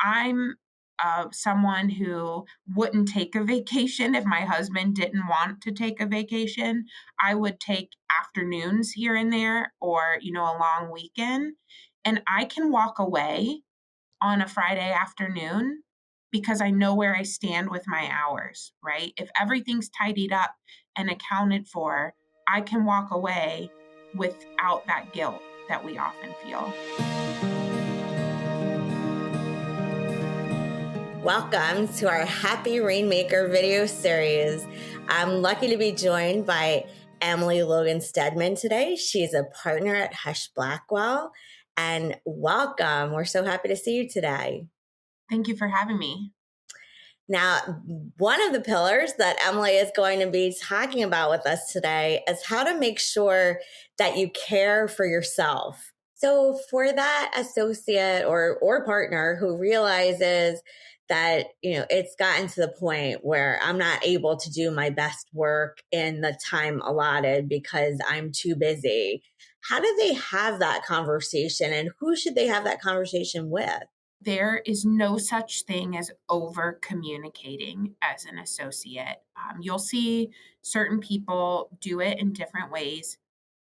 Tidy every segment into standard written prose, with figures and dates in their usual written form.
I'm someone who wouldn't take a vacation if my husband didn't want to take a vacation. I would take afternoons here and there or, a long weekend. And I can walk away on a Friday afternoon because I know where I stand with my hours, right? If everything's tidied up and accounted for, I can walk away without that guilt that we often feel. Welcome to our Happy Rainmaker video series. I'm lucky to be joined by Emily Logan Stedman today. She's a partner at Hush Blackwell. And welcome. We're so happy to see you today. Thank you for having me. Now, one of the pillars that Emily is going to be talking about with us today is how to make sure that you care for yourself. So for that associate or partner who realizes that, it's gotten to the point where I'm not able to do my best work in the time allotted because I'm too busy, how do they have that conversation, and who should they have that conversation with? There is no such thing as over communicating as an associate. You'll see certain people do it in different ways,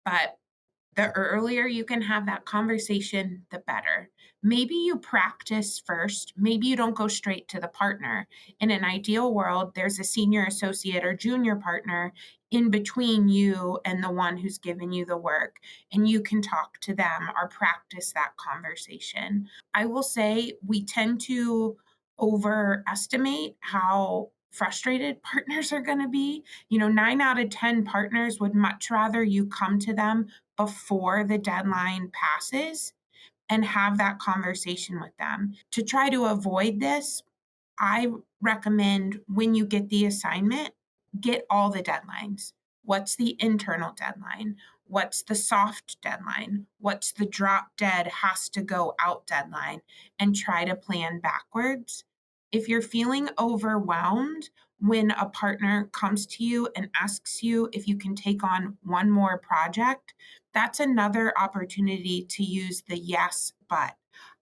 but the earlier you can have that conversation, the better. Maybe you practice first. Maybe you don't go straight to the partner. In an ideal world, there's a senior associate or junior partner in between you and the one who's given you the work, and you can talk to them or practice that conversation. I will say we tend to overestimate how frustrated partners are going to be. 9 out of 10 partners would much rather you come to them before the deadline passes and have that conversation with them. To try to avoid this, I recommend when you get the assignment, get all the deadlines. What's the internal deadline? What's the soft deadline? What's the drop dead has to go out deadline? And try to plan backwards. If you're feeling overwhelmed when a partner comes to you and asks you if you can take on one more project, that's another opportunity to use the yes, but.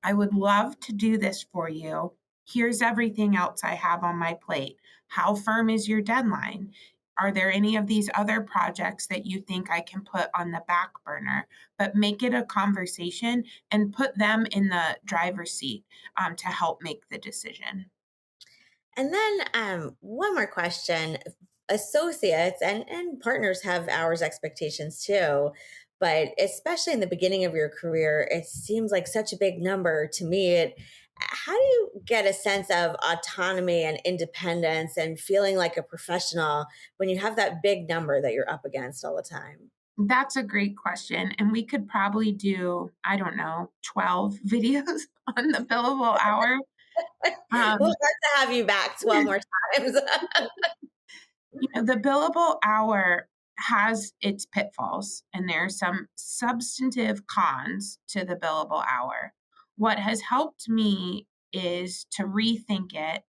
I would love to do this for you. Here's everything else I have on my plate. How firm is your deadline? Are there any of these other projects that you think I can put on the back burner? But make it a conversation and put them in the driver's seat to help make the decision. And then one more question. Associates and partners have hours expectations too, but especially in the beginning of your career, it seems like such a big number to me. How do you get a sense of autonomy and independence and feeling like a professional when you have that big number that you're up against all the time? That's a great question. And we could probably do, 12 videos on the billable hour. We'll have to have you back 12 more times. The billable hour has its pitfalls, and there are some substantive cons to the billable hour. What has helped me is to rethink it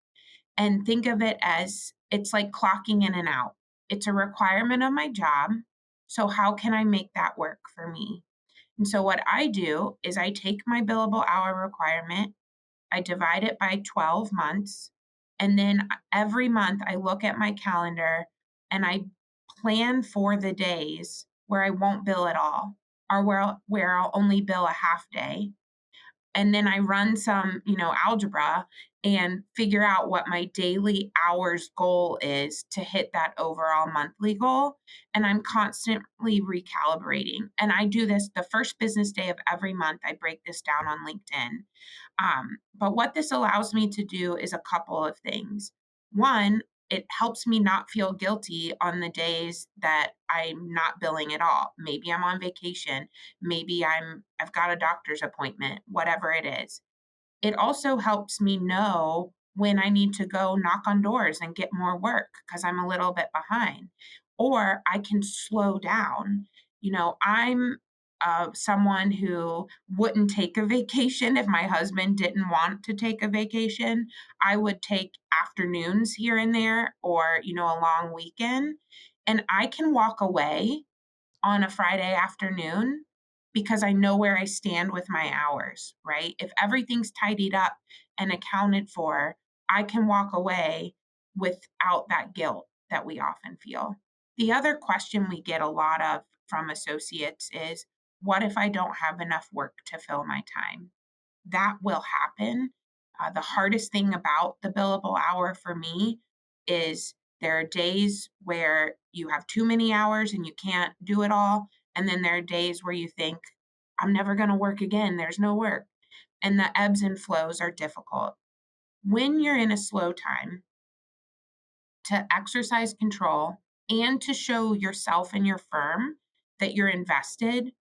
and think of it as it's like clocking in and out. It's a requirement of my job. So, how can I make that work for me? And so, what I do is I take my billable hour requirement, I divide it by 12 months. And then every month I look at my calendar and I plan for the days where I won't bill at all or where I'll only bill a half day. And then I run some, algebra and figure out what my daily hours goal is to hit that overall monthly goal. And I'm constantly recalibrating. And I do this the first business day of every month. I break this down on LinkedIn. But what this allows me to do is a couple of things. One, it helps me not feel guilty on the days that I'm not billing at all. Maybe I'm on vacation. Maybe I've got a doctor's appointment, whatever it is. It also helps me know when I need to go knock on doors and get more work because I'm a little bit behind. Or I can slow down. I'm someone who wouldn't take a vacation if my husband didn't want to take a vacation. I would take afternoons here and there or, a long weekend. And I can walk away on a Friday afternoon because I know where I stand with my hours, right? If everything's tidied up and accounted for, I can walk away without that guilt that we often feel. The other question we get a lot of from associates is, what if I don't have enough work to fill my time? That will happen. The hardest thing about the billable hour for me is there are days where you have too many hours and you can't do it all. And then there are days where you think, I'm never going to work again. There's no work. And the ebbs and flows are difficult. When you're in a slow time, to exercise control and to show yourself and your firm that you're invested,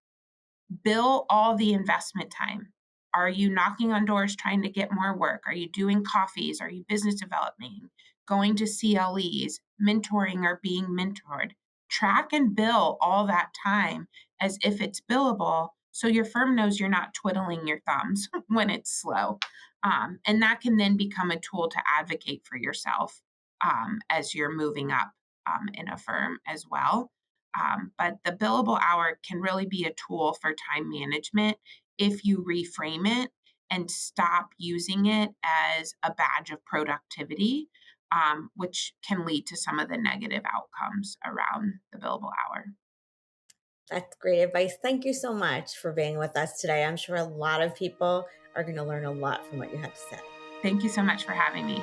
bill all the investment time. Are you knocking on doors trying to get more work? Are you doing coffees? Are you business developing, going to CLEs, mentoring or being mentored? Track and bill all that time as if it's billable so your firm knows you're not twiddling your thumbs when it's slow. And that can then become a tool to advocate for yourself as you're moving up in a firm as well. But the billable hour can really be a tool for time management if you reframe it and stop using it as a badge of productivity, which can lead to some of the negative outcomes around the billable hour. That's great advice. Thank you so much for being with us today. I'm sure a lot of people are going to learn a lot from what you have to say. Thank you so much for having me.